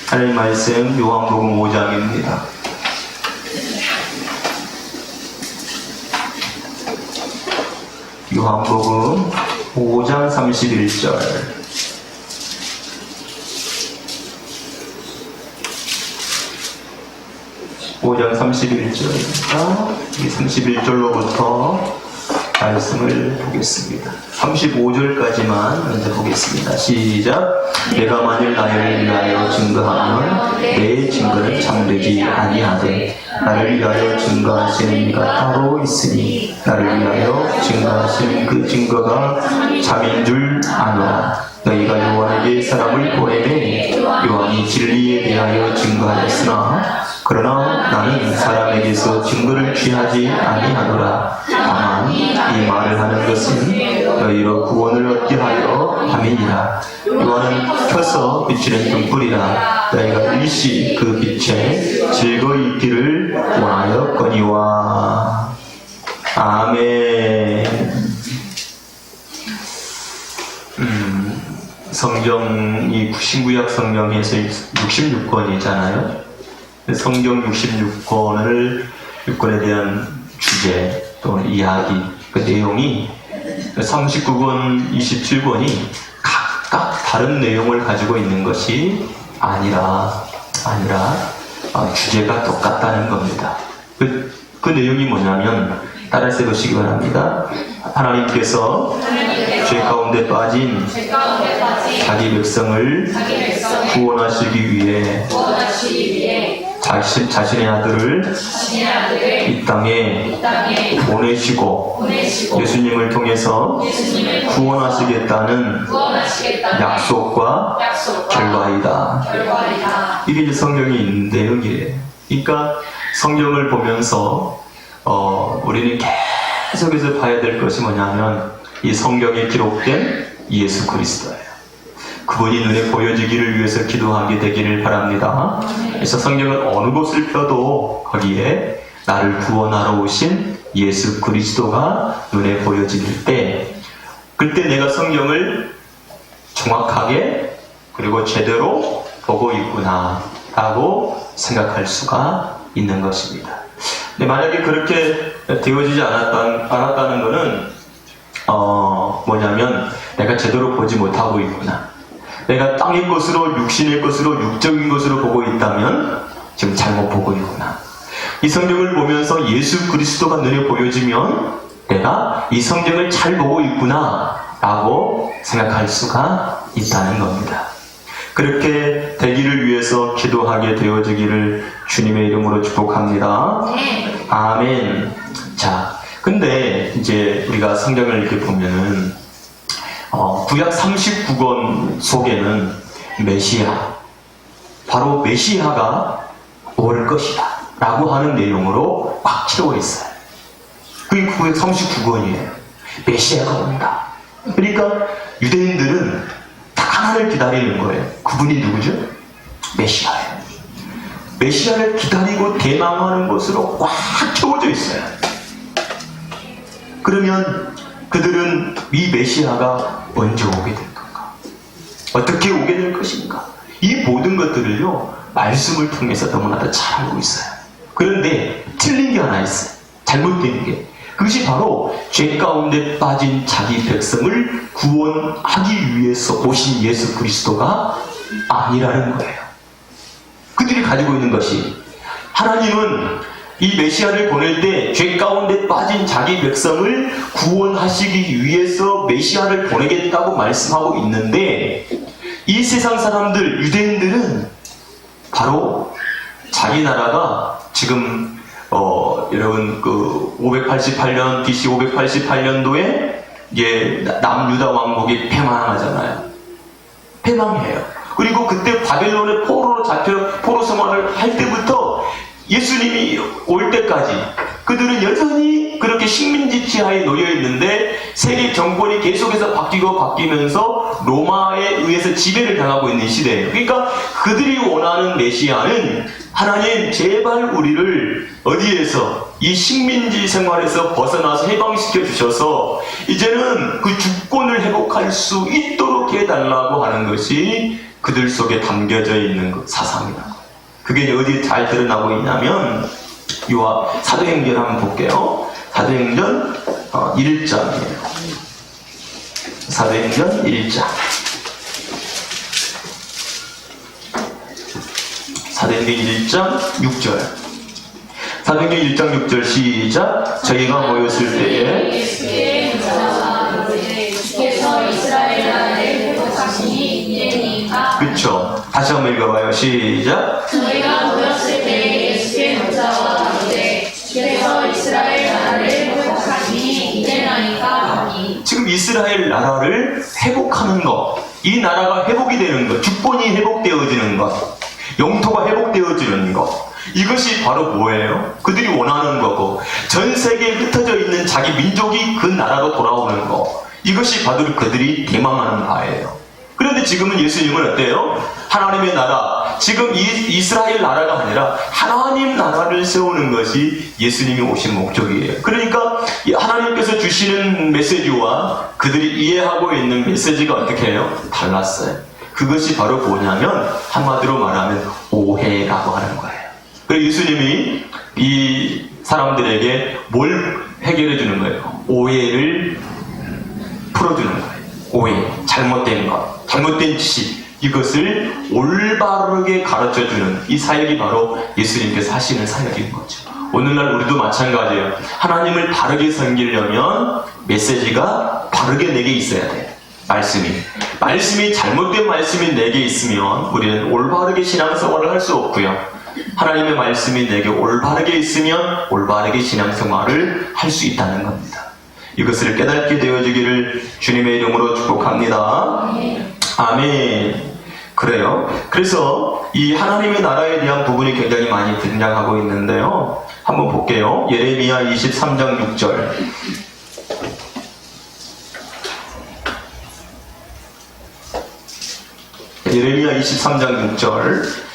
하나님 말씀 요한복음 5장입니다. 요한복음 5장 31절. (5장 31절입니다) 이 31절로부터 말씀을 보겠습니다. 35절까지만 먼저 보겠습니다. 시작. 내가 만일 나를 위하여 증거하면 내 증거는 참되지 아니하되 나를 위하여 증거하시는 이가 따로 있으니 나를 위하여 증거하신 그 증거가 참인 줄 아노라. 너희가 요한에게 사람을 보내매 요한이 진리에 대하여 증거하였으나 그러나 나는 사람에게서 증거를 취하지 아니하노라. 다만 이 말을 하는 것은 너희로 구원을 얻게 하려 함이니라. 요한은 켜서 비치는 등불이라. 너희가 일시 그 빛에 즐거이 있기를 원하였거니와. 아멘. 성경이 신구약 성경에서 66권이잖아요. 성경 66권에 대한 주제 또는 이야기, 그 내용이 39권, 27권이 각각 다른 내용을 가지고 있는 것이 아니라 주제가 똑같다는 겁니다. 그 내용이 뭐냐면 따라서 보시기 바랍니다. 하나님께서 죄 가운데 빠진 자기 백성을 구원하시기 위해 자신의 아들을 이 땅에 보내시고 예수님을 통해서 구원하시겠다는 약속과 결과이다. 이게 이제 성경에 있는 내용이에요. 그러니까 성경을 보면서 우리는 계속해서 봐야 될 것이 뭐냐면 이 성경에 기록된 예수 그리스도예요. 그분이 눈에 보여지기를 위해서 기도하게 되기를 바랍니다. 그래서 성경은 어느 곳을 펴도 거기에 나를 구원하러 오신 예수 그리스도가 눈에 보여질 때, 그때 내가 성경을 정확하게 그리고 제대로 보고 있구나 라고 생각할 수가 있는 것입니다. 근데 만약에 그렇게 되어지지 않았다는 것은 뭐냐면 내가 제대로 보지 못하고 있구나, 내가 땅의 것으로, 육신의 것으로, 육적인 것으로 보고 있다면 지금 잘못 보고 있구나. 이 성경을 보면서 예수 그리스도가 눈에 보여지면 내가 이 성경을 잘 보고 있구나 라고 생각할 수가 있다는 겁니다. 그렇게 되기를 위해서 기도하게 되어지기를 주님의 이름으로 축복합니다. 아멘. 자, 근데 이제 우리가 성경을 이렇게 보면은 구약 39권 속에는 메시아, 바로 메시아가 올 것이다 라고 하는 내용으로 꽉 채워 있어요. 그게 구약 39권이에요. 메시아가 온다. 그러니까 유대인들은 딱 하나를 기다리는 거예요. 그분이 누구죠? 메시아예요. 메시아를 기다리고 대망하는 것으로 꽉 채워져 있어요. 그러면 그들은 이 메시아가 언제 오게 될 건가? 어떻게 오게 될 것인가? 이 모든 것들을요, 말씀을 통해서 너무나도 잘 알고 있어요. 그런데 틀린 게 하나 있어요. 잘못된 게. 그것이 바로 죄 가운데 빠진 자기 백성을 구원하기 위해서 오신 예수 그리스도가 아니라는 거예요. 그들이 가지고 있는 것이, 하나님은 이 메시아를 보낼 때 죄 가운데 빠진 자기 백성을 구원하시기 위해서 메시아를 보내겠다고 말씀하고 있는데, 이 세상 사람들, 유대인들은 바로 자기 나라가 지금 여러분 그 588년 BC 588년도에 남유다 왕국이 패망하잖아요. 패망해요. 그리고 그때 바벨론의 포로로 잡혀 포로 생활을 할 때부터 예수님이 올 때까지 그들은 여전히 그렇게 식민지 지하에 놓여 있는데, 세계 정권이 계속해서 바뀌면서 로마에 의해서 지배를 당하고 있는 시대예요. 그러니까 그들이 원하는 메시아는, 하나님 제발 우리를 어디에서, 이 식민지 생활에서 벗어나서 해방시켜 주셔서 이제는 그 주권을 회복할 수 있도록 해달라고 하는 것이 그들 속에 담겨져 있는 그 사상이라고. 그게 어디에 잘 드러나고 있냐면 사도행전 한번 볼게요. 사도행전 1장이에요. 사도행전 1장. 사도행전 1장 6절. 사도행전 1장 6절 시작. 저희가 모였을 때에 주께서 이스라엘 나라를 회복하시니 이제니까. 그쵸. 다시 한번 읽어봐요. 시작. 저희가 모였을 때에 예수의 목자와 가로되 주께서 이스라엘 나라를 회복하시니 이제나이까. 지금 이스라엘 나라를 회복하는 것, 이 나라가 회복이 되는 것, 주권이 회복되어지는 것, 영토가 회복되어지는 것, 이것이 바로 뭐예요? 그들이 원하는 거고, 전 세계에 흩어져 있는 자기 민족이 그 나라로 돌아오는 것, 이것이 바로 그들이 대망하는 바예요. 그런데 지금은 예수님은 어때요? 하나님의 나라, 지금 이스라엘 나라가 아니라 하나님 나라를 세우는 것이 예수님이 오신 목적이에요. 그러니까 하나님께서 주시는 메시지와 그들이 이해하고 있는 메시지가 어떻게 해요? 달랐어요. 그것이 바로 뭐냐면 한마디로 말하면 오해라고 하는 거예요. 그래서 예수님이 이 사람들에게 뭘 해결해 주는 거예요? 오해를 풀어주는 거예요. 오해, 잘못된 것, 잘못된 지식, 이것을 올바르게 가르쳐주는 이 사역이 바로 예수님께서 하시는 사역인 거죠. 오늘날 우리도 마찬가지예요. 하나님을 바르게 섬기려면 메시지가 바르게 내게 있어야 돼요. 말씀이 잘못된 말씀이 내게 있으면 우리는 올바르게 신앙생활을 할 수 없고요. 하나님의 말씀이 내게 올바르게 있으면 올바르게 신앙생활을 할 수 있다는 겁니다. 이것을 깨닫게 되어지기를 주님의 이름으로 축복합니다. 아멘. 그래요. 그래서 이 하나님의 나라에 대한 부분이 굉장히 많이 등장하고 있는데요. 한번 볼게요. 예레미야 23장 6절. 예레미야 23장 6절.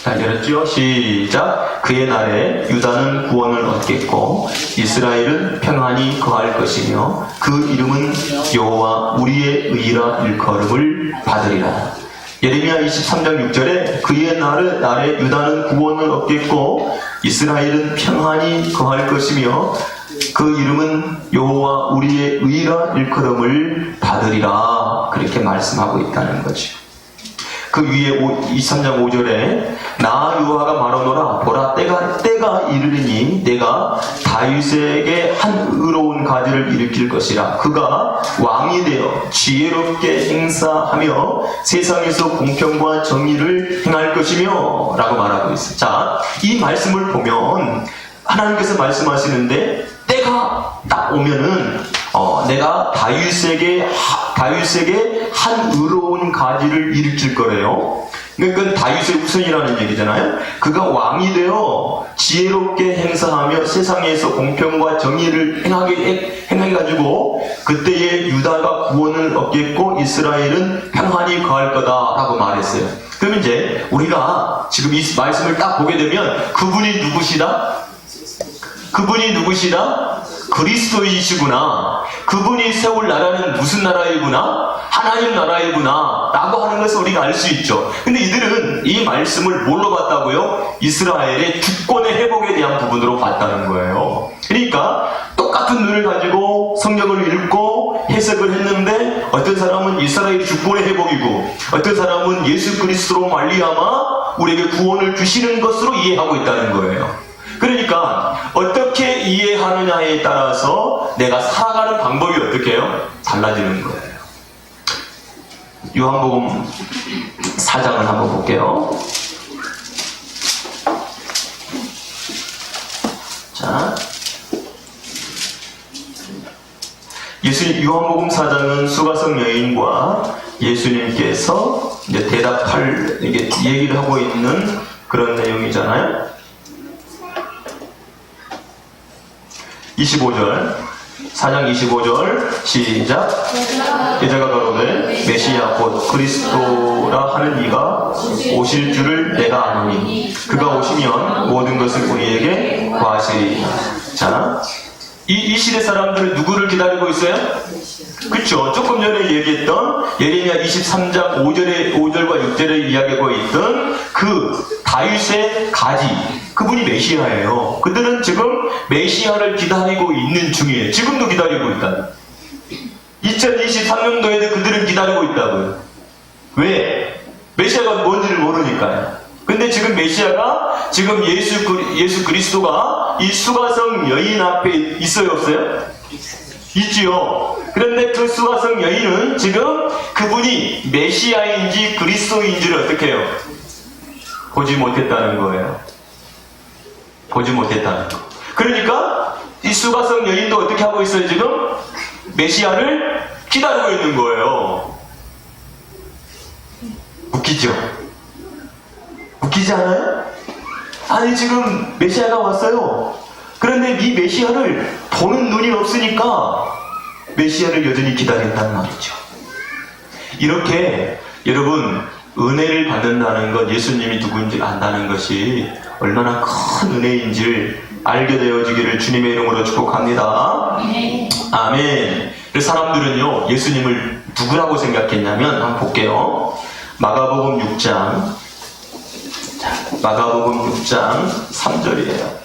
자, 열었죠? 시작. 그의 날에 유다는 구원을 얻겠고 이스라엘은 평안히 거할 것이며 그 이름은 여호와 우리의 의라 일컬음을 받으리라. 예레미야 23장 6절에 그의 날에 유다는 구원을 얻겠고 이스라엘은 평안히 거할 것이며 그 이름은 여호와 우리의 의라 일컬음을 받으리라. 그렇게 말씀하고 있다는 거죠. 그 위에 23장 5절에 나 여호와가 말하노라 보라 때가 이르리니 내가 다윗에게 한 의로운 가지를 일으킬 것이라. 그가 왕이 되어 지혜롭게 행사하며 세상에서 공평과 정의를 행할 것이며 라고 말하고 있어요. 자, 이 말씀을 보면 하나님께서 말씀하시는데 때가 딱 오면은 내가 다윗에게 한 의로운 가지를 일으킬 거래요. 그건 다윗의 후손이라는 얘기잖아요. 그가 왕이 되어 지혜롭게 행사하며 세상에서 공평과 정의를 행해가지고 그때에 유다가 구원을 얻겠고 이스라엘은 평안히 거할 거다라고 말했어요. 그럼 이제 우리가 지금 이 말씀을 딱 보게 되면 그분이 누구시다? 그리스도이시구나. 그분이 세울 나라는 무슨 나라이구나? 하나님 나라이구나 라고 하는 것을 우리가 알 수 있죠. 근데 이들은 이 말씀을 뭘로 봤다고요? 이스라엘의 주권의 회복에 대한 부분으로 봤다는 거예요. 그러니까 똑같은 눈을 가지고 성경을 읽고 해석을 했는데 어떤 사람은 이스라엘 주권의 회복이고 어떤 사람은 예수 그리스도로 말미암아 우리에게 구원을 주시는 것으로 이해하고 있다는 거예요. 그러니까 어떻게 이해하느냐에 따라서 내가 살아가는 방법이 어떻게 해요? 달라지는 거예요. 요한복음 4장을 한번 볼게요. 자, 요한복음 4장은 수가성 여인과 예수님께서 이제 얘기를 하고 있는 그런 내용이잖아요. 25절, 4장 25절, 시작. 여자가 가로되 메시아 곧 그리스도라 하는 이가 오실 줄을 내가 아노니 그가 오시면 모든 것을 우리에게 구하시리라. 자, 이 시대 사람들은 누구를 기다리고 있어요? 그쵸? 조금 전에 얘기했던 예레미야 23장 5절과 6절에 이야기하고 있던 그 다윗의 가지, 그분이 메시아예요. 그들은 지금 메시아를 기다리고 있는 중이에요. 지금도 기다리고 있다. 2023년도에도 그들은 기다리고 있다고요. 왜? 메시아가 뭔지를 모르니까요. 근데 지금 메시아가, 지금 예수 그리스도가 이 수가성 여인 앞에 있어요, 없어요? 있지요. 그런데 그 수가성 여인은 지금 그분이 메시아인지 그리스도인지를 어떻게 해요? 보지 못했다는 거예요. 보지 못했다는 거. 그러니까 이 수가성 여인도 어떻게 하고 있어요, 지금? 메시아를 기다리고 있는 거예요. 웃기죠? 웃기지 않아요? 아니, 지금 메시아가 왔어요. 그런데 이 메시아를 보는 눈이 없으니까 메시아를 여전히 기다린다는 말이죠. 이렇게 여러분, 은혜를 받는다는 것, 예수님이 누구인지 안다는 것이 얼마나 큰 은혜인지를 알게 되어지기를 주님의 이름으로 축복합니다. 아멘. 그래서 사람들은요, 예수님을 누구라고 생각했냐면, 한번 볼게요. 마가복음 6장 3절이에요.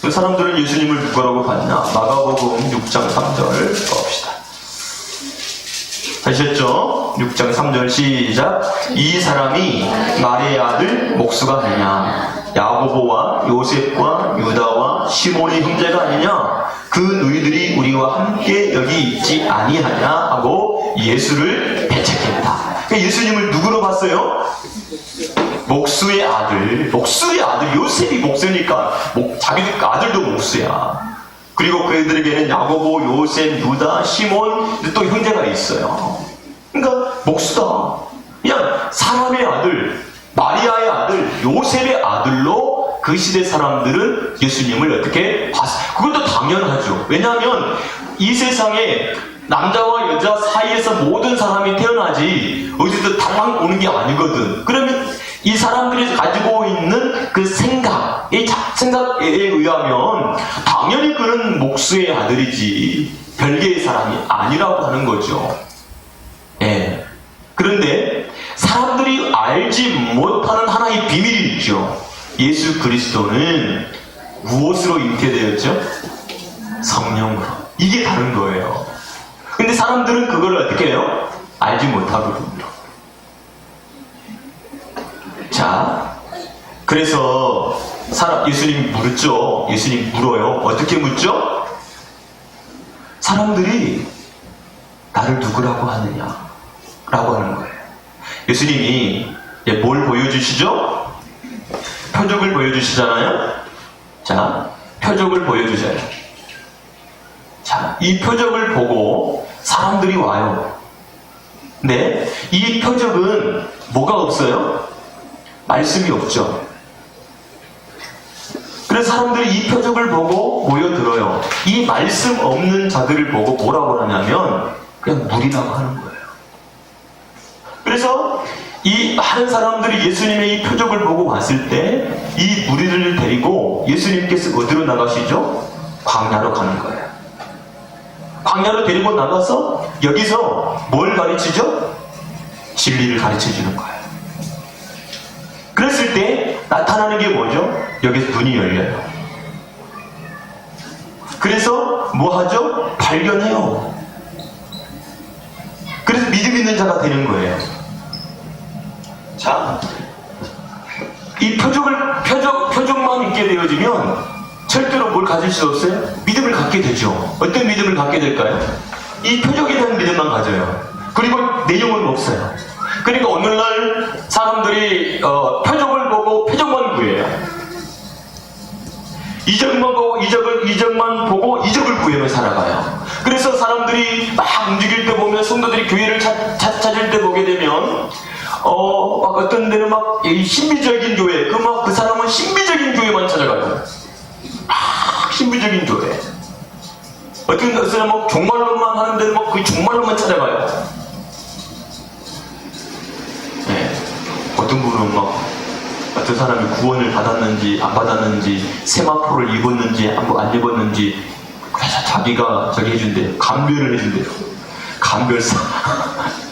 그 사람들은 예수님을 누구라고 봤냐? 마가복음 6장 3절 봅시다. 하셨죠? 6장 3절 시작. 이 사람이 마리의 아들 목수가 아니냐? 야고보와 요셉과 유다와 시몬의 형제가 아니냐? 그 너희들이 우리와 함께 여기 있지 아니하냐? 하고 예수를 배척했다. 그러니까 예수님을 누구로 봤어요? 목수의 아들, 요셉이 목수니까 자기 아들도 목수야. 그리고 그들에게는 야고보, 요셉, 유다, 시몬 또 형제가 있어요. 그러니까 목수다. 그냥 사람의 아들, 마리아의 아들, 요셉의 아들로 그 시대 사람들은 예수님을 어떻게 봤어요? 그것도 당연하죠. 왜냐하면 이 세상에 남자와 여자 사이에서 모든 사람이 태어나지 어디서 달랑 오는 게 아니거든. 그러면 이 사람들이 가지고 있는 그 생각에 의하면 당연히 그는 목수의 아들이지 별개의 사람이 아니라고 하는 거죠. 예. 그런데 사람들이 알지 못하는 하나의 비밀이 있죠. 예수 그리스도는 무엇으로 잉태되었죠? 성령으로. 이게 다른 거예요. 근데 사람들은 그걸 어떻게 해요? 알지 못하거든요. 자, 그래서 예수님이 물었죠. 예수님 물어요. 어떻게 묻죠? 사람들이 나를 누구라고 하느냐? 라고 하는 거예요. 예수님이 뭘 보여주시죠? 표적을 보여주시잖아요. 자, 표적을 보여주세요. 자, 이 표적을 보고 사람들이 와요. 근데 이 표적은 뭐가 없어요? 말씀이 없죠. 그래서 사람들이 이 표적을 보고 모여들어요. 이 말씀 없는 자들을 보고 뭐라고 하냐면 그냥 무리라고 하는 거예요. 그래서 이 많은 사람들이 예수님의 이 표적을 보고 왔을 때 이 무리를 데리고 예수님께서 어디로 나가시죠? 광야로 가는 거예요. 광야로 데리고 나가서 여기서 뭘 가르치죠? 진리를 가르쳐 주는 거예요. 그랬을 때 나타나는 게 뭐죠? 여기서 눈이 열려요. 그래서 뭐 하죠? 발견해요. 그래서 믿음 있는 자가 되는 거예요. 자, 이 표적만 있게 되어지면 절대로 뭘 가질 수 없어요? 믿음을 갖게 되죠. 어떤 믿음을 갖게 될까요? 이 표적에 대한 믿음만 가져요. 그리고 내용은 없어요. 그러니까 오늘날 사람들이 표적을 보고 표적만 구해요. 이적만 보고 이적을 구해서 살아가요. 그래서 사람들이 막 움직일 때 보면 성도들이 교회를 찾을 때 보게 되면 막 어떤 데는 막 신비적인 교회, 그 사람은 신비적인 교회만 찾아가요. 신비적인 교회. 어떤 사람은 종말론만 하는데 그 종말론만 찾아가요. 네. 어떤 분은 저 사람이 구원을 받았는지 안 받았는지 세마포를 입었는지 안 입었는지 그래서 자기가 저기 해준대요. 감별을 해준대요. 감별사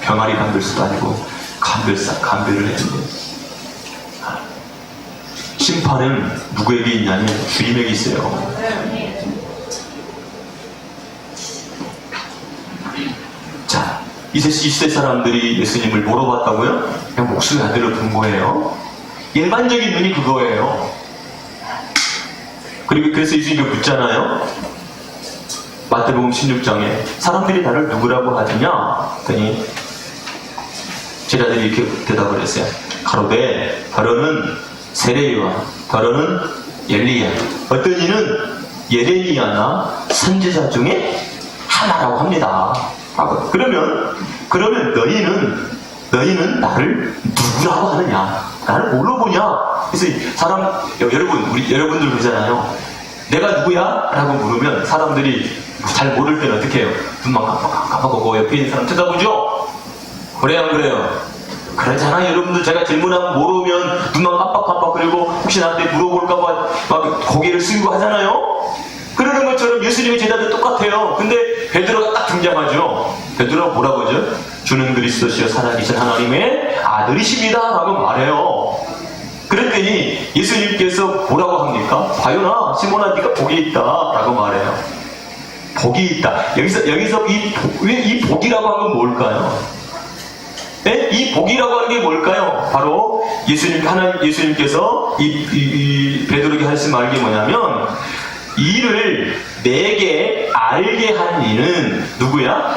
병아리 감별사도 아니고 감별을 해준대요. 심판은 누구에게 있냐면 주님에게 있어요. 자, 이 시대 사람들이 예수님을 물어봤다고요? 그냥 목소리 안 들어본 거예요. 일반적인 눈이 그거예요. 그리고 그래서 예수님이 묻잖아요. 마태복음 16장에 사람들이 나를 누구라고 하느냐? 그랬더니 제자들이 이렇게 대답을 했어요. 가로되 더러는 세례요한, 더러는 엘리야, 어떤 이는 예레미야나 선지자 중에 하나라고 합니다. 그러면 너희는 나를 누구라고 하느냐? 나를 뭘로 보냐? 그래서 여러분들 그러잖아요. 내가 누구야? 라고 물으면 사람들이 잘 모를 때는 어떻게 해요? 눈만 깜빡하고 옆에 있는 사람 쳐다보죠? 그래요, 안 그래요? 그러잖아요. 여러분들 제가 질문하면 모르면 눈만 깜빡깜빡 그리고 혹시 나한테 물어볼까봐 막 고개를 숙이고 하잖아요? 그러는 것처럼 예수님의 제자들 똑같아요. 근데 베드로가 딱 등장하죠. 베드로가 뭐라고 하죠? 주는 그리스도시여 살아계신 하나님의 아들이십니다 라고 말해요. 그랬더니 예수님께서 뭐라고 합니까? 과연아 시몬아 네가 복이 있다 라고 말해요. 복이 있다. 여기서 이 복이라고 하는 건 뭘까요? 네? 이 복이라고 하는 게 뭘까요? 바로 예수님께서 이 베드로에게 하신 말이 뭐냐면 이를 내게 알게 한 이는 누구야?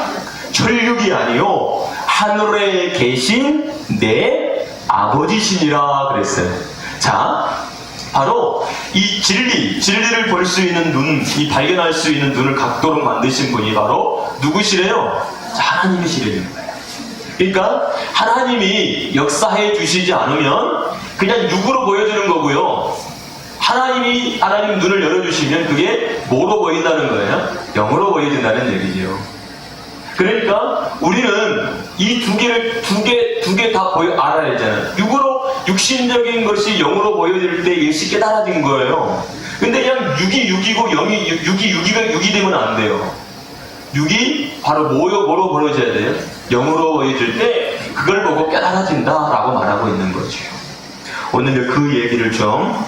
천육이 아니요 하늘에 계신 내 아버지시니라 그랬어요. 자, 바로 이 진리를 볼 수 있는 눈, 이 발견할 수 있는 눈을 갖도록 만드신 분이 바로 누구시래요? 하나님이시래요. 그러니까 하나님이 역사해 주시지 않으면 그냥 육으로 보여주는 거고요. 하나님 눈을 열어주시면 그게 뭐로 보인다는 거예요? 영으로 보여준다는 얘기죠. 그러니까 우리는 이 두 개 다 알아야 되잖아요. 육신적인 것이 영으로 보여질 때 예시 깨달아진 거예요. 근데 그냥 육이 6이 되면 안 돼요. 6이 바로 뭐로 보여져야 돼요? 영으로 보여질 때 그걸 보고 깨달아진다라고 말하고 있는 거죠. 오늘 그 얘기를 좀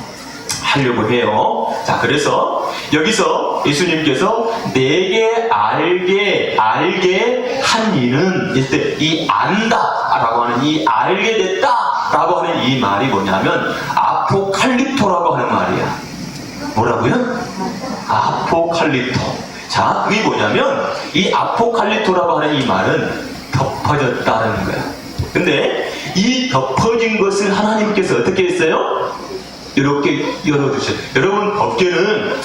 하려고 해요. 자, 그래서 여기서 예수님께서 내게 알게 한 이는 이 안다라고 하는 이 알게 됐다라고 하는 이 말이 뭐냐면 아포칼립토라고 하는 말이야. 뭐라고요? 아포칼립토. 자, 그게 뭐냐면 이 아포칼립토라고 하는 이 말은 덮어졌다는 거야. 근데 이 덮어진 것을 하나님께서 어떻게 했어요? 이렇게 열어주세요. 여러분 법궤는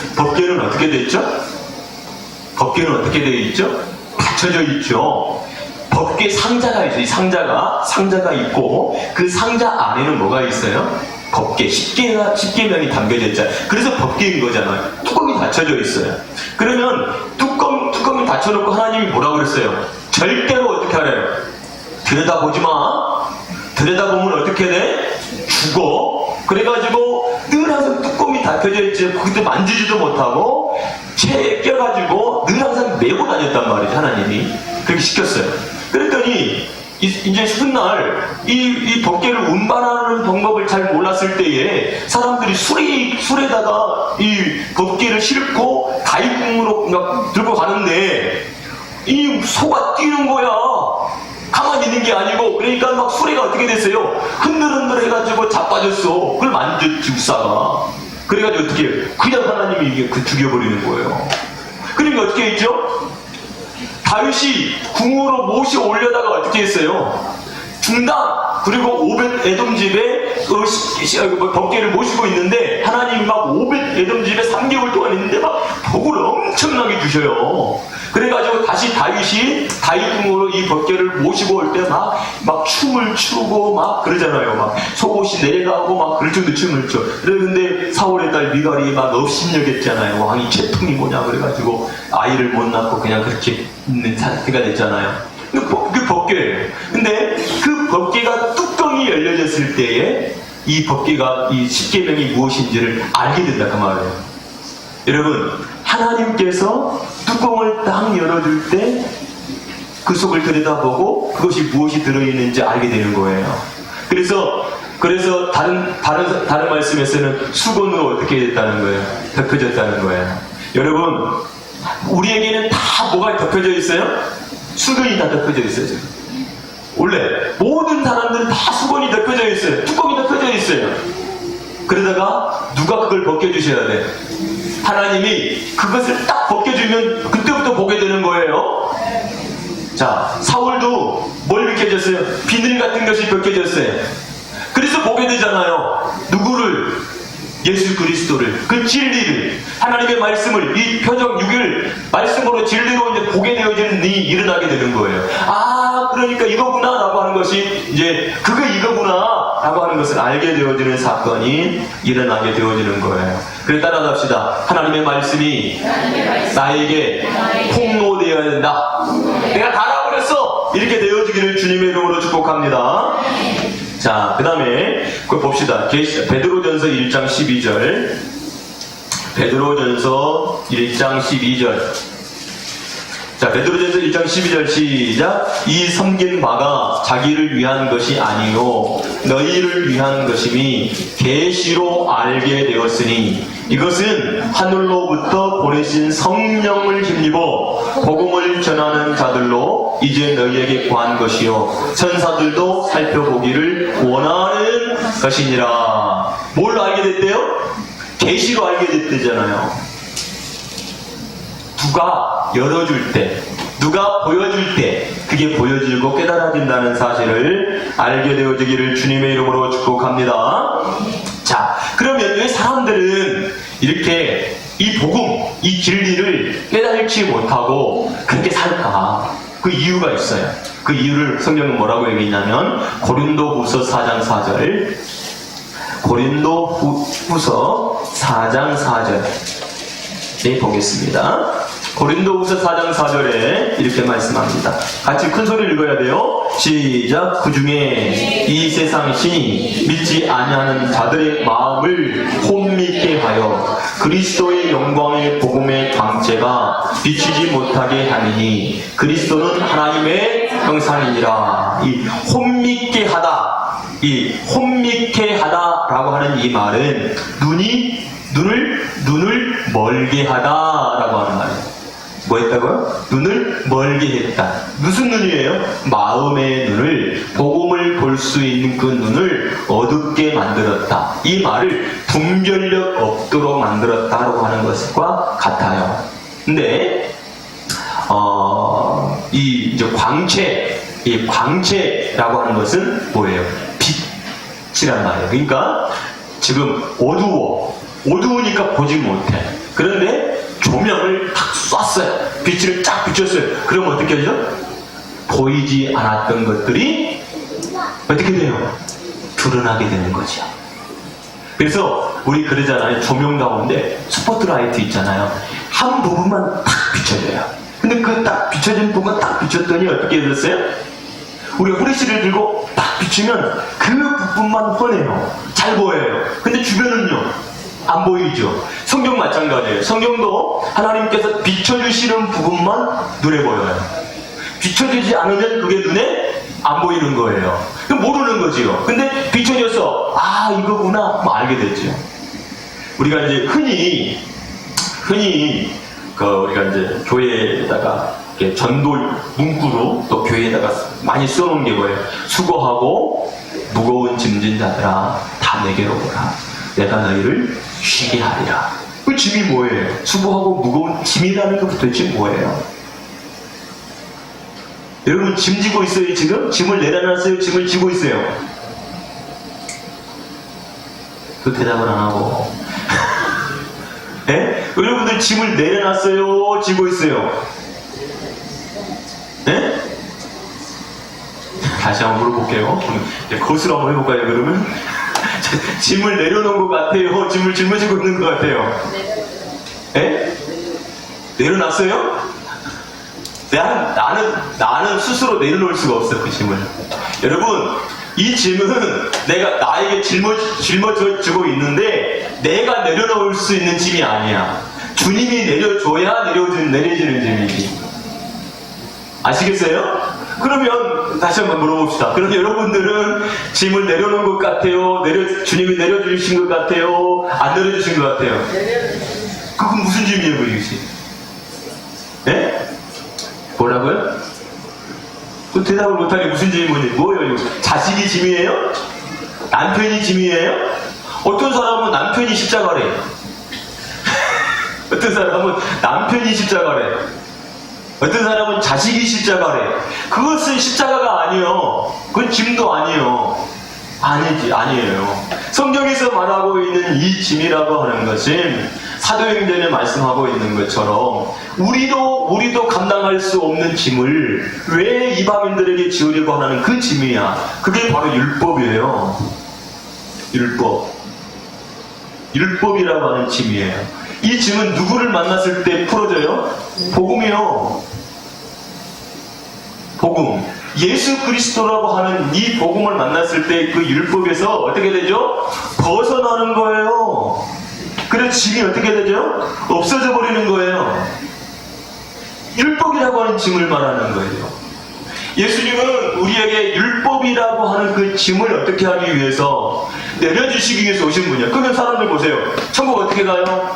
어떻게 되어 있죠? 법궤는 어떻게 되어 있죠? 닫혀져 있죠. 법궤 상자가 있어요. 이 상자가 있고 그 상자 안에는 뭐가 있어요? 법궤 십계명이 담겨져 있잖아요. 그래서 법궤인 거잖아요. 뚜껑이 닫혀져 있어요. 그러면 뚜껑이 닫혀놓고 하나님이 뭐라고 그랬어요? 절대로 어떻게 하래요? 들여다보지 마. 들여다보면 어떻게 돼? 죽어. 그래가지고 늘 항상 뚜껑이 닫혀져 있지 그때 만지지도 못하고 채에 껴가지고 늘 항상 메고 다녔단 말이죠. 하나님이 그렇게 시켰어요. 그랬더니 이제 훗날 이 법궤를 운반하는 방법을 잘 몰랐을 때에 사람들이 술에다가 이 법궤를 싣고 다이궁으로 들고 가는데 이 소가 뛰는 거야. 가만히 있는 게 아니고. 그러니까 막 수레가 어떻게 됐어요? 흔들흔들 해가지고 자빠졌어. 그걸 만졌지 우사가. 그래가지고 어떻게 그냥 하나님이 이게 죽여버리는 거예요. 그러니까 어떻게 했죠? 다윗이 궁으로 모시 올려다가 어떻게 했어요? 중당 그리고 오벳 에돔 집에 법궤를 모시고 있는데 하나님이 막 오벳 에돔 집에 3개월 동안 있는데 막 복을 엄청나게 주셔요. 그래가지고 다시 다윗이 다윗궁으로 이 법궤를 모시고 올 때 막 춤을 추고 막 그러잖아요. 막 속옷이 내려가고 막 그럴 정도 춤을 춰. 그런데 사울의 딸 미갈이 막 업신여겼잖아요. 왕이 채통이 뭐냐 그래가지고 아이를 못 낳고 그냥 그렇게 있는 상태가 됐잖아요. 그 법궤예요. 근데 그 법궤가 뚜껑이 열려졌을 때에 이 법계가 이 십계명이 무엇인지를 알게 된다 그 말이에요. 여러분, 하나님께서 뚜껑을 딱 열어줄 때 그 속을 들여다보고 그것이 무엇이 들어있는지 알게 되는 거예요. 그래서 다른 말씀에서는 수건으로 어떻게 됐다는 거예요? 덮여졌다는 거예요. 여러분, 우리에게는 다 뭐가 덮여져 있어요? 수건이 다 덮여져 있어요. 지금. 원래 모든 사람들은 다 수건이 덮여져 있어요. 뚜껑이 덮여져 있어요. 그러다가 누가 그걸 벗겨주셔야 돼. 하나님이 그것을 딱 벗겨주면 그때부터 보게 되는 거예요. 자, 사울도 뭘 벗겨졌어요? 비늘 같은 것이 벗겨졌어요. 그래서 보게 되잖아요. 누구를? 예수 그리스도를, 그 진리를, 하나님의 말씀을, 이 표적 6일 말씀으로 진리로 이제 보게 되어지는 일이 일어나게 되는 거예요. 아, 그러니까 이거구나 라고 하는 것이 이제 이거구나 라고 하는 것을 알게 되어지는 사건이 일어나게 되어지는 거예요. 그래 따라갑시다. 하나님의 말씀이 나에게 폭로되어야 된다. 내가 다 알아버렸어. 이렇게 되어지기를 주님의 이름으로 축복합니다. 자, 그 다음에 그거 봅시다. 베드로전서 1장 12절. 베드로전서 1장 12절. 자, 베드로전서 1장 12절 시작. 이 섬긴 바가 자기를 위한 것이 아니요 너희를 위한 것임이 계시로 알게 되었으니 이것은 하늘로부터 보내신 성령을 힘입어 복음을 전하는 자들로 이제 너희에게 구한 것이요 천사들도 살펴보기를 원하는 것이니라. 뭘 알게 됐대요? 계시로 알게 됐대잖아요. 누가 열어줄 때, 누가 보여줄 때 그게 보여지고 깨달아진다는 사실을 알게 되어지기를 주님의 이름으로 축복합니다. 자, 그러면 왜 사람들은 이렇게 이 복음, 이 진리를 깨달지 못하고 그렇게 살까? 그 이유가 있어요. 그 이유를 성경은 뭐라고 얘기했냐면 고린도후서 4장 4절, 고린도후서 4장 4절 보겠습니다. 고린도후서 4장 4절에 이렇게 말씀합니다. 같이 큰 소리를 읽어야 돼요. 시작. 그 중에 이 세상 신이 믿지 아니하는 자들의 마음을 혼미케 하여 그리스도의 영광의 복음의 광채가 비추지 못하게 하니니 그리스도는 하나님의 형상이니라. 이 혼미케 하다, 이 혼미케 하다라고 하는 이 말은 눈을 멀게 하다라고 하는 말이에요. 뭐 했다고요? 눈을 멀게 했다. 무슨 눈이에요? 마음의 눈을, 복음을 볼 수 있는 그 눈을 어둡게 만들었다. 이 말을 분별력 없도록 만들었다라고 하는 것과 같아요. 근데 이 이제 이 광채라고 하는 것은 뭐예요? 빛이란 말이에요. 그러니까 지금 어두우니까 보지 못해. 그런데 조명을 탁 쐈어요. 빛을 쫙 비췄어요. 그럼 어떻게 하죠? 보이지 않았던 것들이 어떻게 돼요? 드러나게 되는 거죠. 그래서 우리 그러잖아요. 조명 가운데 스포트라이트 있잖아요. 한 부분만 탁 비춰져요. 근데 그 딱 비춰진 부분 딱 비췄더니 어떻게 됐어요? 우리가 후레쉬를 들고 딱 비추면 그 부분만 훤해요. 잘 보여요. 근데 주변은요? 안 보이죠. 성경 마찬가지예요. 성경도 하나님께서 비춰주시는 부분만 눈에 보여요. 비춰주지 않으면 그게 눈에 안 보이는 거예요. 모르는 거지요. 근데 비춰져서 아 이거구나 뭐 알게 됐죠. 우리가 이제 흔히 우리가 이제 교회에다가 전도 문구로 또 교회에다가 많이 써놓은 게 뭐예요? 수고하고 무거운 짐진 자들아 다 내게로 오라. 내가 너희를 쉬게 하리라. 그 짐이 뭐예요? 수고하고 무거운 짐이라는 게 도대체 뭐예요? 여러분 짐 지고 있어요 지금? 짐을 내려놨어요? 짐을 지고 있어요? 그 대답을 안 하고 네? 여러분들 짐을 내려놨어요? 지고 있어요? 네? 다시 한번 물어볼게요. 거수로 한번 해볼까요 그러면? 짐을 내려놓은 것 같아요? 짐을 짊어지고 있는 것 같아요? 예? 내려놨어요? 나는 스스로 내려놓을 수가 없어요, 그 짐을. 여러분, 이 짐은 내가 나에게 짊어지고 있는데 내가 내려놓을 수 있는 짐이 아니야. 주님이 내려줘야 내려지는 짐이지. 아시겠어요? 그러면 다시 한번 물어봅시다. 그럼 여러분들은 짐을 내려놓은 것 같아요? 주님이 내려주신 것 같아요? 안 내려주신 것 같아요? 그건 무슨 짐이에요, 그것이? 네? 뭐라고요? 또 대답을 못하게 무슨 짐이 뭐예요? 이거? 자식이 짐이에요? 남편이 짐이에요? 어떤 사람은 남편이 십자가래. 어떤 사람은 남편이 십자가래. 어떤 사람은 자식이 십자가래. 그것은 십자가가 아니요. 그건 짐도 아니요. 아니에요. 성경에서 말하고 있는 이 짐이라고 하는 것은 사도행전에 말씀하고 있는 것처럼 우리도 감당할 수 없는 짐을 왜 이방인들에게 지으려고 하는 그 짐이야. 그게 바로 율법이에요. 율법이라고 하는 짐이에요. 이 짐은 누구를 만났을 때 풀어져요? 복음이요. 복음. 예수 그리스도라고 하는 이 복음을 만났을 때 그 율법에서 어떻게 되죠? 벗어나는 거예요. 그래서 짐이 어떻게 되죠? 없어져 버리는 거예요. 율법이라고 하는 짐을 말하는 거예요. 예수님은 우리에게 율법이라고 하는 그 짐을 어떻게 하기 위해서 내려주시기 위해서 오신 분이야. 그러면 사람들 보세요. 천국 어떻게 가요?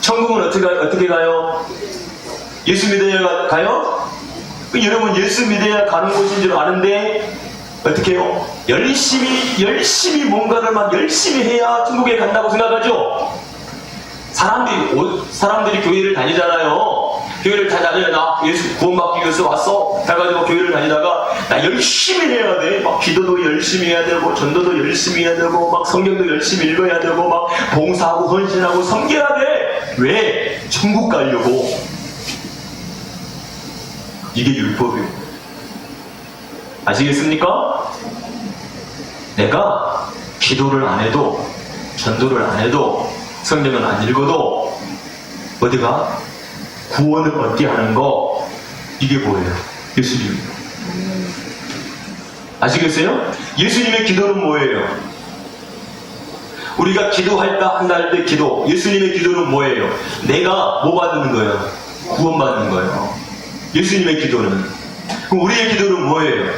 천국은 어떻게 가요? 예수 믿어야 가요? 여러분 예수 믿어야 가는 곳인 줄 아는데 어떻게 해요? 열심히 뭔가를 막 열심히 해야 천국에 간다고 생각하죠? 사람들이 교회를 다니잖아요. 교회를 다녀요. 나 예수 구원받기 위해서 왔어. 그래가지고 교회를 다니다가 나 열심히 해야 돼. 막 기도도 열심히 해야 되고 전도도 열심히 해야 되고 막 성경도 열심히 읽어야 되고 막 봉사하고 헌신하고 섬겨야 돼. 왜? 천국 가려고. 이게 율법이에요. 아시겠습니까? 내가 기도를 안 해도 전도를 안 해도 성경을 안 읽어도 어디가 구원을 얻게 하는 거 이게 뭐예요? 예수님. 아시겠어요? 예수님의 기도는 뭐예요? 우리가 기도할까 한다 할 때 기도. 예수님의 기도는 뭐예요? 내가 뭐 받는 거예요? 구원 받는 거예요. 예수님의 기도는. 그럼 우리의 기도는 뭐예요?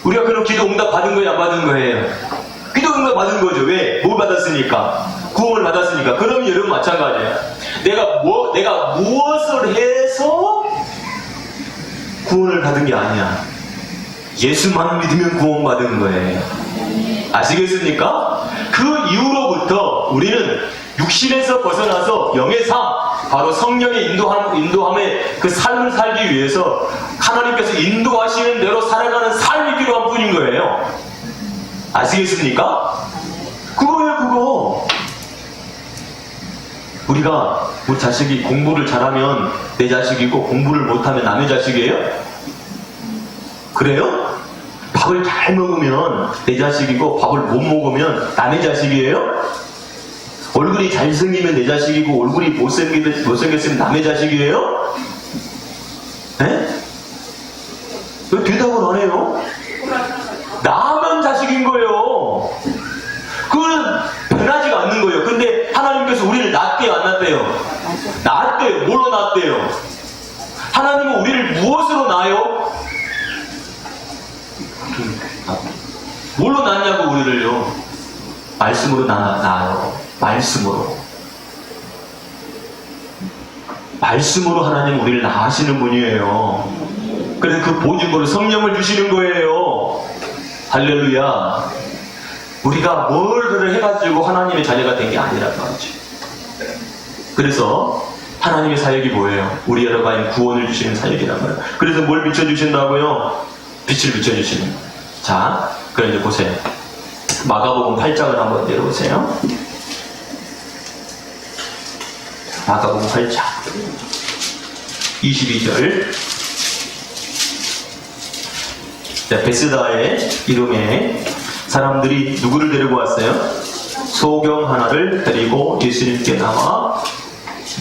우리가 그럼 기도 응답 받은 거예요? 안 받은 거예요? 기도 응답 받은 거죠. 왜? 뭘 받았으니까? 구원을 받았으니까. 그럼 여러분 마찬가지예요. 내가 무엇을 해서 구원을 받은 게 아니야. 예수만 믿으면 구원 받은 거예요. 아시겠습니까? 그 이후로부터 우리는 육신에서 벗어나서 영의 삶, 바로 성령의 인도함의 그 삶을 살기 위해서 하나님께서 인도하시는 대로 살아가는 삶이 필요한 뿐인 거예요. 아시겠습니까? 그거예요, 그거. 우리 자식이 공부를 잘하면 내 자식이고 공부를 못하면 남의 자식이에요? 그래요? 밥을 잘 먹으면 내 자식이고 밥을 못 먹으면 남의 자식이에요? 얼굴이 잘생기면 내 자식이고 얼굴이 못생겼으면 남의 자식이에요? 네? 왜 대답을 안 해요? 나만 자식인 거예요. 그건 변하지가 않는 거예요. 근데 하나님께서 우리를 낳았대요, 안 낳았대요? 낳았대요. 뭘로 낳았대요? 하나님은 우리를 무엇으로 낳아요? 뭘로 낳냐고 우리를요? 말씀으로 낳아요. 말씀으로 하나님 우리를 낳으시는 분이에요. 그래서 그 보증으로 성령을 주시는 거예요. 할렐루야. 우리가 뭘 해가지고 하나님의 자녀가 된 게 아니란 말이죠. 그래서 하나님의 사역이 뭐예요? 우리 여러가인 구원을 주시는 사역이란 말이에요. 그래서 뭘 비춰주신다고요? 빛을 비춰주시는 거예요. 자, 그럼 이제 보세요. 마가복음 8장을 한번 내려보세요. 마가복음 8장 22절. 베스다의 이름에 사람들이 누구를 데리고 왔어요? 소경 하나를 데리고 예수님께 나와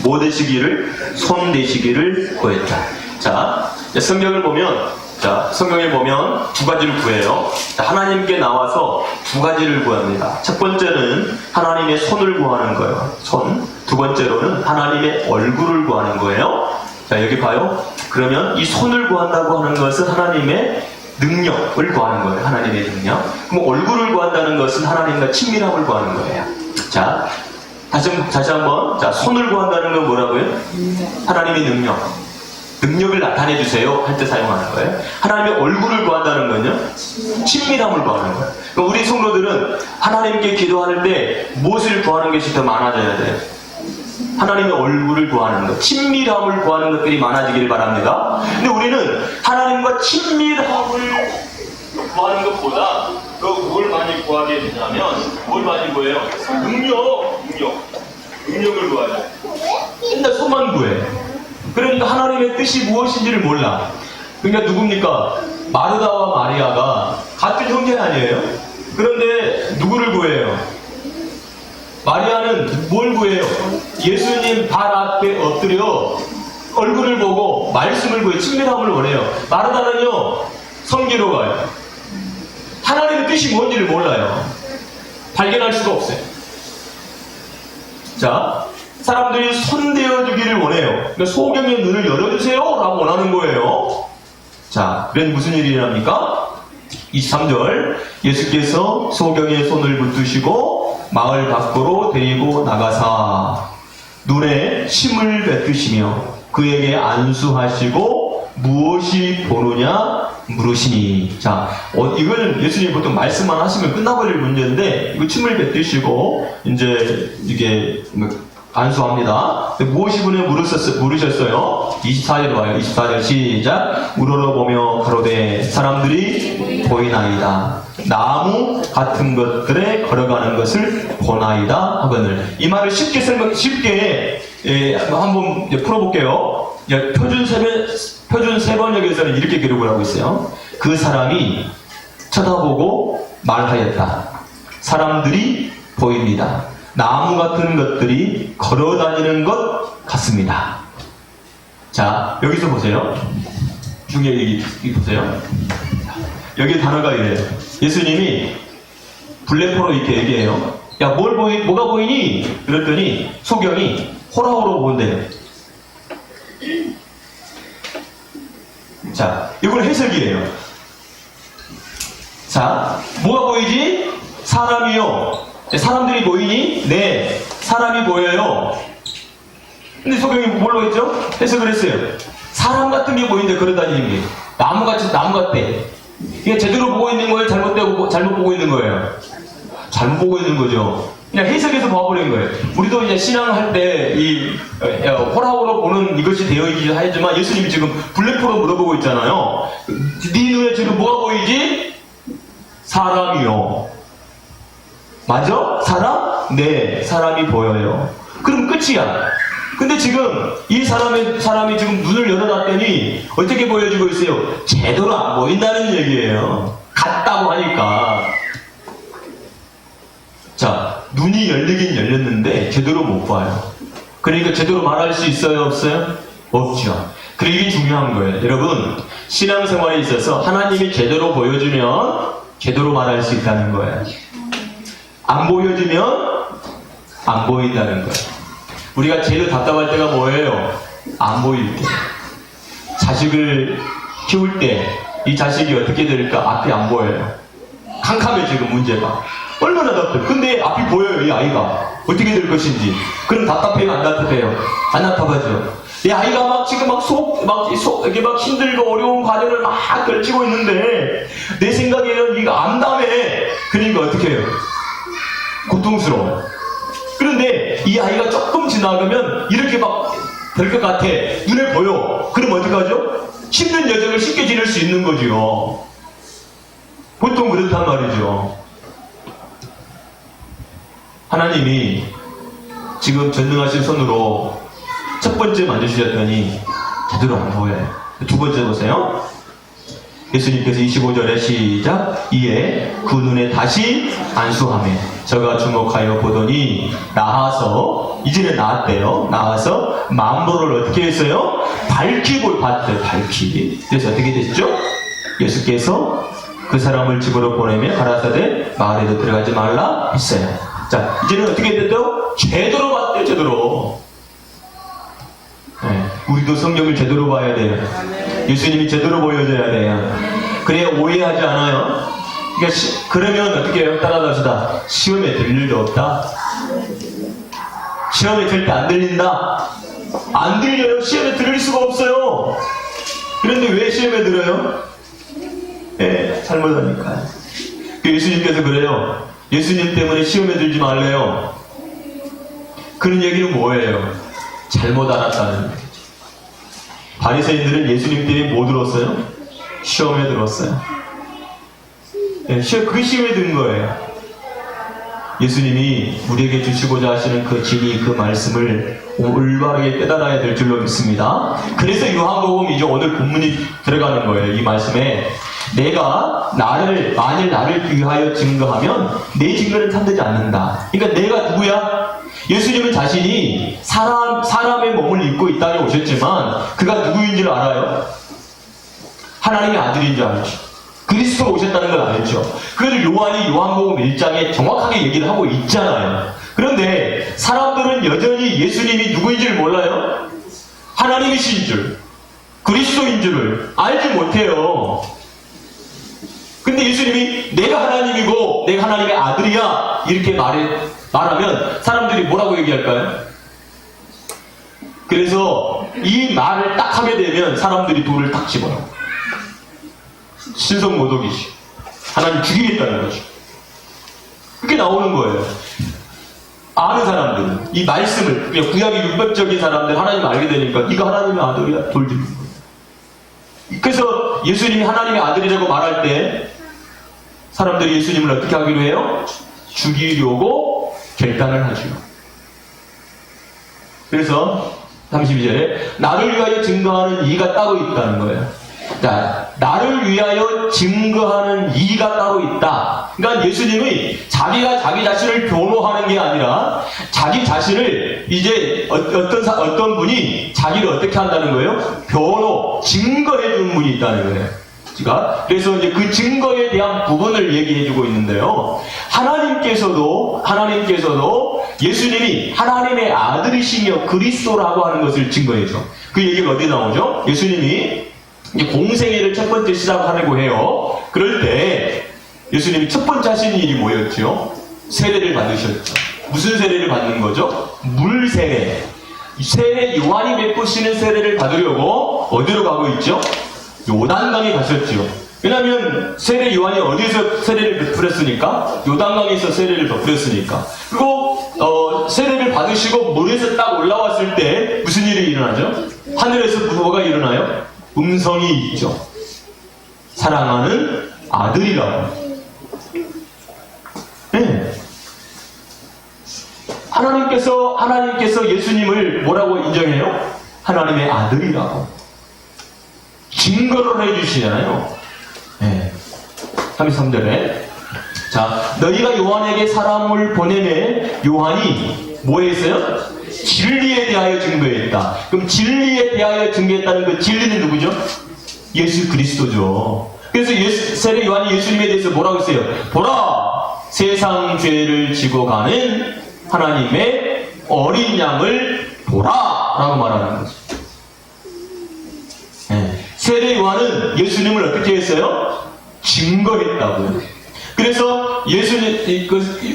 뭐 되시기를? 손 되시기를 구했다. 자, 성경을 보면 자, 성경에 보면 두 가지를 구해요. 자, 하나님께 나와서 두 가지를 구합니다. 첫 번째는 하나님의 손을 구하는 거예요. 손. 두 번째로는 하나님의 얼굴을 구하는 거예요. 자, 여기 봐요. 그러면 이 손을 구한다고 하는 것은 하나님의 능력을 구하는 거예요. 하나님의 능력. 그럼 얼굴을 구한다는 것은 하나님과 친밀함을 구하는 거예요. 자, 다시 한번. 자, 손을 구한다는 건 뭐라고요? 하나님의 능력. 능력을 나타내 주세요 할 때 사용하는 거예요. 하나님의 얼굴을 구한다는 건요, 친밀함을 구하는 거예요. 그럼 우리 성도들은 하나님께 기도할 때 무엇을 구하는 것이 더 많아져야 돼요? 하나님의 얼굴을 구하는 것, 친밀함을 구하는 것들이 많아지길 바랍니다. 근데 우리는 하나님과 친밀함을 구하는 것보다 뭘 많이 구하게 되냐면, 뭘 많이 구해요? 능력을 구하죠. 맨날 손만 구해. 그러니까 하나님의 뜻이 무엇인지를 몰라. 그러니까 누굽니까? 마르다와 마리아가 같은 형제 아니에요? 그런데 누구를 구해요? 마리아는 뭘 구해요? 예수님 발 앞에 엎드려 얼굴을 보고 말씀을 구해 친밀함을 원해요. 마르다는요, 성기로 가요. 하나님의 뜻이 뭔지를 몰라요. 발견할 수가 없어요. 자, 사람들이 손대어주기를 원해요. 그러니까 소경의 눈을 열어주세요 라고 원하는 거예요. 자, 그럼 무슨 일이 일어납니까? 23절, 예수께서 소경의 손을 붙드시고 마을 밖으로 데리고 나가사 눈에 침을 뱉으시며 그에게 안수하시고 무엇이 보느냐 물으시니. 자, 이거는 예수님이 보통 말씀만 하시면 끝나버릴 문제인데, 이거 침을 뱉으시고 이제 이게 안수합니다. 무엇이 보냐 물으셨어요. 24절 봐요. 24절 시작. 우러러보며 가로되 사람들이 보이나이다. 나무 같은 것들에 걸어가는 것을 보나이다 하거늘. 이 말을 쉽게 한번 풀어볼게요. 표준 세번역에서는 이렇게 기록을 하고 있어요. 그 사람이 쳐다보고 말하였다. 사람들이 보입니다. 나무 같은 것들이 걸어다니는 것 같습니다. 자, 여기서 보세요. 중에 여기 보세요. 여기 단어가 이래요. 예수님이 블랙포로 이렇게 얘기해요. 야, 뭐가 보이니? 그랬더니 소경이 호라호로 본대요. 자, 이건 해석이에요. 자, 뭐가 보이지? 사람이요. 사람들이 보이니? 네, 사람이 보여요. 근데 소경이 뭘로 했죠? 해석을 했어요. 사람 같은 게 보이는데 걸어다니는 게. 나무 같아. 이게 제대로 보고 있는 거예요? 잘못 보고 있는 거예요? 잘못 보고 있는 거죠. 그냥 해석해서 봐버린 거예요. 우리도 이제 신앙할 때 호라호로 보는 이것이 되어 있긴 하지만 예수님이 지금 블랙포로 물어보고 있잖아요. 네 눈에 지금 뭐가 보이지? 사람이요. 맞아? 사람? 네, 사람이 보여요. 그럼 끝이야. 근데 지금 이 사람이 지금 눈을 열어놨더니 어떻게 보여주고 있어요? 제대로 안 보인다는 얘기예요. 같다고 하니까. 자, 눈이 열리긴 열렸는데 제대로 못 봐요. 그러니까 제대로 말할 수 있어요? 없어요? 없죠. 그리고 이게 중요한 거예요. 여러분, 신앙생활에 있어서 하나님이 제대로 보여주면 제대로 말할 수 있다는 거예요. 안 보여주면 안 보인다는 거예요. 우리가 제일 답답할 때가 뭐예요? 안 보일 때. 자식을 키울 때 이 자식이 어떻게 될까? 앞이 안 보여요. 캄캄해 지금 문제가. 얼마나 답답해. 근데 앞이 보여요, 이 아이가. 어떻게 될 것인지. 그럼 답답해요, 안 답답해요? 안 답답하죠. 이 아이가 지금 이렇게 힘들고 어려운 과정을 막 걸치고 있는데, 내 생각에는 이거 암담해. 그러니까 어떻게 해요? 고통스러워. 그런데 이 아이가 조금 지나가면 이렇게 될 것 같아. 눈에 보여. 그럼 어떡하죠? 힘든 여정을 쉽게 지낼 수 있는 거죠. 보통 그렇단 말이죠. 하나님이 지금 전능하신 손으로 첫 번째 만져주셨더니 제대로 안 보여요. 두 번째 보세요. 예수님께서 25절에 시작. 이에 그 눈에 다시 안수하며 저가 주목하여 보더니 나아서, 이제는 나았대요. 나아서 만보를 어떻게 했어요? 밝히 봤대요. 밝히. 그래서 어떻게 됐죠? 예수께서 그 사람을 집으로 보내며 가라사대 마을에도 들어가지 말라 했어요. 자, 이제는 어떻게 됐죠? 제대로 봤대요, 제대로. 네, 우리도 성경을 제대로 봐야 돼요. 예수님이 제대로 보여줘야 돼요. 그래야 오해하지 않아요. 그러니까 그러면 어떻게 해요? 따라갑시다. 시험에 들 일도 없다. 시험에 절대 안 들린다. 안 들려요. 시험에 들을 수가 없어요. 그런데 왜 시험에 들어요? 네, 잘못하니까. 예수님께서 그래요. 예수님 때문에 시험에 들지 말래요. 그런 얘기는 뭐예요? 잘못 알았다는 얘기죠. 바리새인들은 예수님 때문에 뭐 들었어요? 시험에 들었어요. 네, 그 시험에 든 거예요. 예수님이 우리에게 주시고자 하시는 그 진리, 그 말씀을 올바르게 깨달아야 될 줄로 믿습니다. 그래서 요한복음 이제 오늘 본문이 들어가는 거예요. 이 말씀에 내가 만일 나를 위하여 증거하면 내 증거는 참되지 않는다. 그러니까 내가 누구야? 예수님은 자신이 사람의 몸을 입고 이 땅에 오셨지만 그가 누구인 줄 알아요? 하나님의 아들인 줄 알죠. 그리스도가 오셨다는 걸 알죠. 그래서 요한이 요한복음 1장에 정확하게 얘기를 하고 있잖아요. 그런데 사람들은 여전히 예수님이 누구인 줄 몰라요? 하나님이신 줄, 그리스도인 줄을 알지 못해요. 근데 예수님이 내가 하나님이고 내가 하나님의 아들이야 이렇게 말하면 사람들이 뭐라고 얘기할까요? 그래서 이 말을 딱 하게 되면 사람들이 돌을 딱 집어요. 신성모독이지. 하나님 죽이겠다는 거죠. 그렇게 나오는 거예요. 아는 사람들은 이 말씀을 그냥 구약의 율법적인 사람들 하나님 알게 되니까 네가 하나님의 아들이야 돌 집는 거예요. 그래서 예수님이 하나님의 아들이라고 말할 때 사람들이 예수님을 어떻게 하기로 해요? 죽이려고 결단을 하죠. 그래서 32절에 나를 위하여 증거하는 이가 따로 있다는 거예요. 자, 나를 위하여 증거하는 이가 따로 있다. 그러니까 예수님이 자기가 자기 자신을 변호하는 게 아니라 자기 자신을 이제 어떤 분이 자기를 어떻게 한다는 거예요? 증거해 주는 분이 있다는 거예요. 그래서 이제 그 증거에 대한 부분을 얘기해주고 있는데요. 하나님께서도 예수님이 하나님의 아들이시며 그리스도라고 하는 것을 증거해줘. 그 얘기가 어디 나오죠? 예수님이 이제 공생애를 첫 번째 시작하려고 해요. 그럴 때 예수님이 첫 번째 하신 일이 뭐였죠? 세례를 받으셨죠. 무슨 세례를 받는 거죠? 물세례. 세례 요한이 베푸시는 세례를 받으려고 어디로 가고 있죠? 요단강에 가셨죠. 왜냐하면 세례 요한이 어디서 세례를 베풀었으니까? 요단강에서 세례를 베풀었으니까. 그리고 세례를 받으시고 물에서 딱 올라왔을 때 무슨 일이 일어나죠? 하늘에서 뭐가 일어나요? 음성이 있죠. 사랑하는 아들이라고. 네. 하나님께서 예수님을 뭐라고 인정해요? 하나님의 아들이라고. 증거를 해주시잖아요. 네. 33절에 자, 너희가 요한에게 사람을 보내매 요한이 뭐 했어요? 진리에 대하여 증거했다. 그럼 진리에 대하여 증거했다는 그 진리는 누구죠? 예수 그리스도죠. 그래서 세례 요한이 예수님에 대해서 뭐라고 했어요? 보라! 세상 죄를 지고 가는 하나님의 어린 양을 보라! 라고 말하는 거죠. 네. 세례 요한은 예수님을 어떻게 했어요? 증거했다고요. 그래서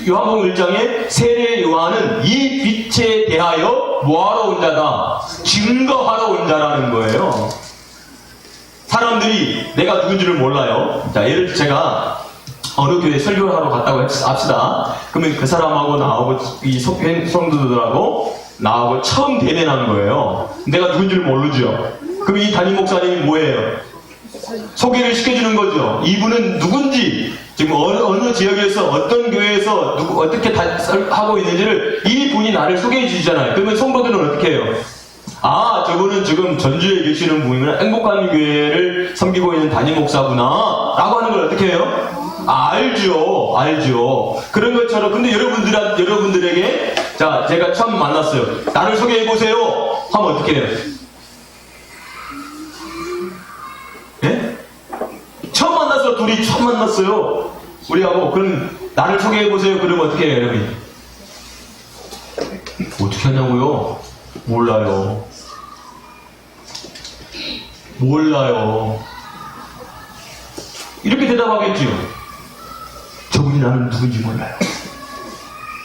요한복음 1장에 세례 요한은 이 빛에 대하여 뭐하러 온 자다? 증거하러 온 자라는 거예요. 사람들이 내가 누군지를 몰라요. 자, 예를 들어 제가 어느 교회 설교를 하러 갔다고 합시다. 그러면 그 사람하고 나하고 이 성도들하고 나하고 처음 대면한 거예요. 내가 누군지를 모르죠. 그럼 이 담임 목사님이 뭐예요? 소개를 시켜주는 거죠. 이분은 누군지, 지금 어느 지역에서 어떤 교회에서 어떻게 하고 있는지를 이분이 나를 소개해 주시잖아요. 그러면 성도들은 어떻게 해요? 아, 저분은 지금 전주에 계시는 분이구나. 행복한 교회를 섬기고 있는 담임 목사구나 라고 하는 걸 어떻게 해요? 알죠. 그런 것처럼. 근데 여러분들에게 자, 제가 처음 만났어요. 나를 소개해 보세요 하면 어떻게 해요? 예? 우리 처음 만났어요. 우리하고. 그럼 나를 소개해보세요. 그러면 어떻게 해요, 여러분? 어떻게 하냐고요? 몰라요. 이렇게 대답하겠지요. 저분이 나는 누군지 몰라요.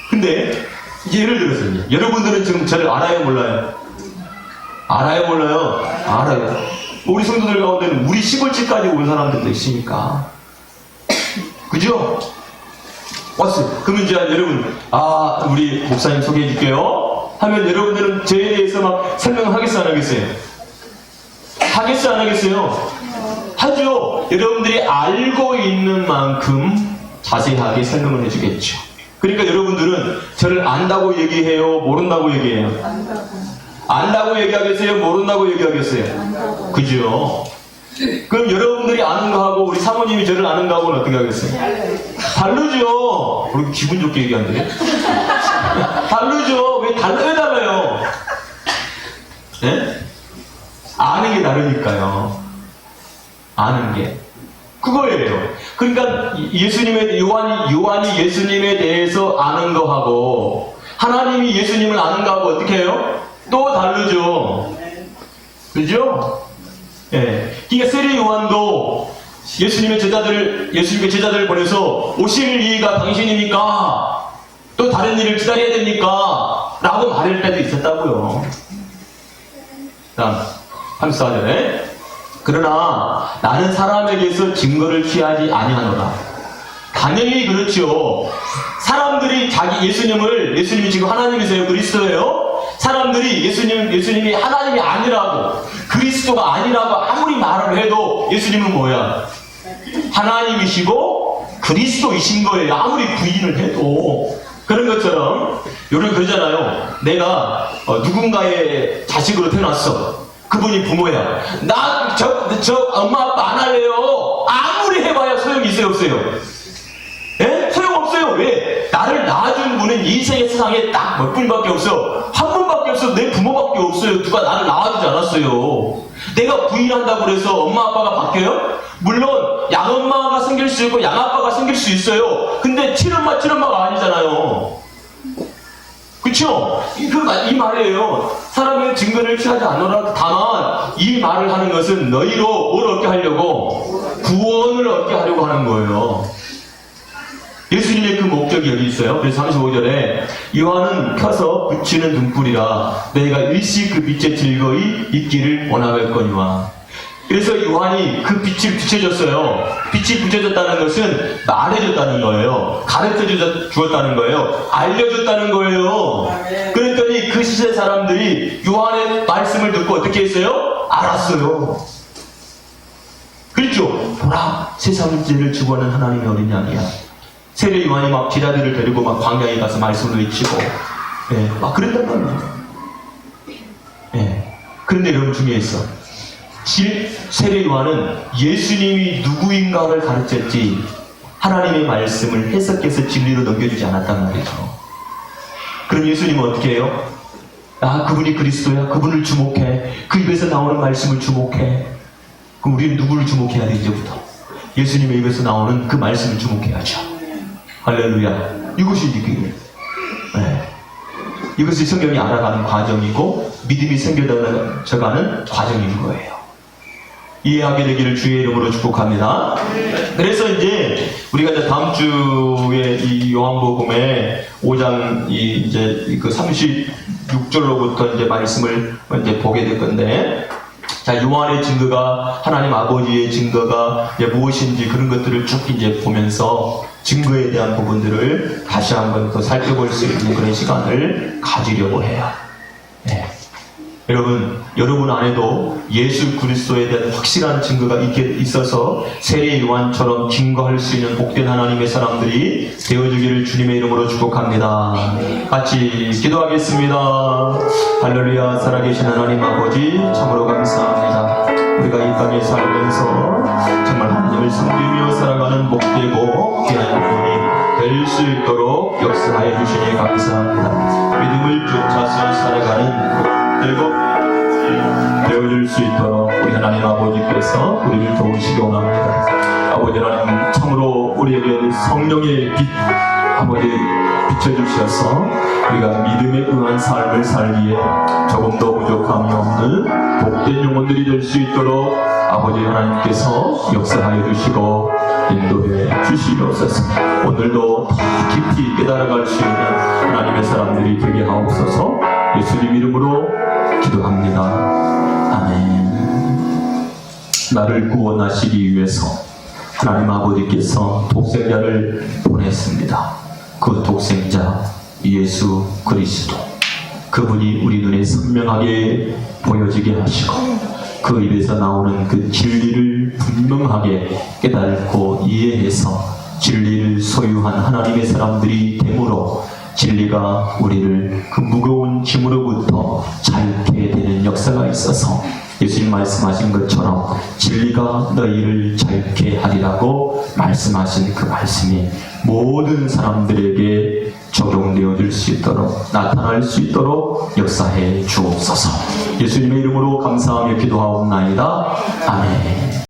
근데 이제 예를 들어서요. 여러분들은 지금 저를 알아요, 몰라요? 알아요. 우리 성도들 가운데는 우리 시골집까지 온 사람들도 있으니까. 그죠? 왔어요. 그러면 이제 여러분, 우리 목사님 소개해 줄게요. 하면 여러분들은 저에 대해서 막 설명하겠어요, 안 하겠어요? 하겠어요, 안 하겠어요? 하죠. 여러분들이 알고 있는 만큼 자세하게 설명을 해주겠죠. 그러니까 여러분들은 저를 안다고 얘기해요? 모른다고 얘기해요? 안다고 얘기하겠어요? 모른다고 얘기하겠어요? 그죠? 그럼 여러분들이 아는 거하고 우리 사모님이 저를 아는 거하고는 어떻게 하겠어요? 다르죠? 우리 기분 좋게 얘기하는데? 다르죠? 왜 달라요? 네? 아는 게 다르니까요. 아는 게. 그거예요. 그러니까 요한이 예수님에 대해서 아는 거하고 하나님이 예수님을 아는 거하고 어떻게 해요? 또 다르죠. 그죠? 예. 그러니까 세례 요한도 예수님의 제자들을 보내서 오실 이가 당신이니까 또 다른 일을 기다려야 됩니까? 라고 말할 때도 있었다고요. 다음 34절에 그러나 나는 사람에게서 증거를 취하지 아니하노라. 당연히 그렇죠. 사람들이 예수님이 지금 하나님이세요? 그리스도예요? 사람들이 예수님이 하나님이 아니라고, 그리스도가 아니라고 아무리 말을 해도 예수님은 뭐야? 하나님이시고 그리스도이신 거예요. 아무리 부인을 해도. 그런 것처럼, 그러잖아요. 내가 누군가의 자식으로 태어났어. 그분이 부모야. 저 엄마 아빠 안 할래요. 아무리 해봐야 소용이 있어요, 없어요? 예? 소용없어요. 왜? 나를 낳아준 분은 이 세상에 딱 몇 분밖에 없어. 한 분밖에 없어. 내 부모밖에 없어요. 누가 나를 낳아주지 않았어요. 내가 부인한다고 그래서 엄마 아빠가 바뀌어요? 물론 양엄마가 생길 수 있고 양아빠가 생길 수 있어요. 근데 친엄마가 아니잖아요. 그쵸? 이 말이에요. 사람의 증거를 취하지 않으라. 다만 이 말을 하는 것은 너희로 뭘 얻게 하려고? 구원을 얻게 하려고 하는 거예요. 예수님의 그 목적이 여기 있어요. 그래서 35절에 요한은 켜서 비치는 등불이라 너희가 일시 그 빛에 즐거이 있기를 원하겠거니와. 그래서 요한이 그 빛을 비춰줬어요. 빛이 비춰졌다는 것은 말해줬다는 거예요. 가르쳐 주었다는 거예요. 알려줬다는 거예요. 그랬더니 그 시대 사람들이 요한의 말씀을 듣고 어떻게 했어요? 알았어요. 그렇죠? 보라, 세상의 죄를 주고하는 하나님의 어린 양이야. 세례 요한이 막 제자들을 데리고 막 광야에 가서 말씀을 외치고, 막 그랬단 말이에요. 그런데 여러분 중요했어. 세례 요한은 예수님이 누구인가를 가르쳤지 하나님의 말씀을 해석해서 진리로 넘겨주지 않았단 말이죠. 그럼 예수님은 어떻게 해요? 그분이 그리스도야. 그분을 주목해. 그 입에서 나오는 말씀을 주목해. 그럼 우리는 누구를 주목해야 돼? 이제부터 예수님의 입에서 나오는 그 말씀을 주목해야죠. 할렐루야. 이것이 이제 이것이 성경이 알아가는 과정이고 믿음이 생겨져가는 과정인 거예요. 이해하게 되기를 주의 이름으로 축복합니다. 그래서 이제 우리가 이제 다음 주에 이 요한복음의 5장 이제 그 36절로부터 이제 말씀을 이제 보게 될 건데, 자, 요한의 증거가 하나님 아버지의 증거가 무엇인지 그런 것들을 쭉 이제 보면서 증거에 대한 부분들을 다시 한번 더 살펴볼 수 있는 그런 시간을 가지려고 해요. 여러분 안에도 예수 그리스도에 대한 확실한 증거가 있어서 세례 요한처럼 증거할 수 있는 복된 하나님의 사람들이 되어주기를 주님의 이름으로 축복합니다. 같이 기도하겠습니다. 할렐루야. 살아계신 하나님 아버지 참으로 감사합니다. 우리가 이 땅에 살면서 정말 하나님을 섬기며 살아가는 복되고 귀한 분이 될 수 있도록 역사하여 주시니 감사합니다. 믿음을 쫓아서 살아가는 복되고 되어질 수 있도록 우리 하나님 아버지께서 우리를 도우시기 원합니다. 아버지 하나님, 참으로 우리에게 성령의 빛 아버지 비춰주셔서 우리가 믿음에 응한 삶을 살기에 조금 더 부족함이 없는 복된 영혼들이 될 수 있도록 아버지 하나님께서 역사하여 주시고 인도해 주시옵소서. 오늘도 더 깊이 깨달아갈 수 있는 하나님의 사람들이 되게 하옵소서. 예수님 이름으로 기도합니다. 아멘. 나를 구원하시기 위해서 하나님 아버지께서 독생자를 보냈습니다. 그 독생자 예수 그리스도, 그분이 우리 눈에 선명하게 보여지게 하시고 그 입에서 나오는 그 진리를 분명하게 깨닫고 이해해서 진리를 소유한 하나님의 사람들이 되므로 진리가 우리를 그 무거운 짐으로부터 자유케 되는 역사가 있어서 예수님 말씀하신 것처럼 진리가 너희를 자유케 하리라고 말씀하신 그 말씀이 모든 사람들에게 적용되어질 수 있도록, 나타날 수 있도록 역사해 주옵소서. 예수님의 이름으로 감사하며 기도하옵나이다. 아멘.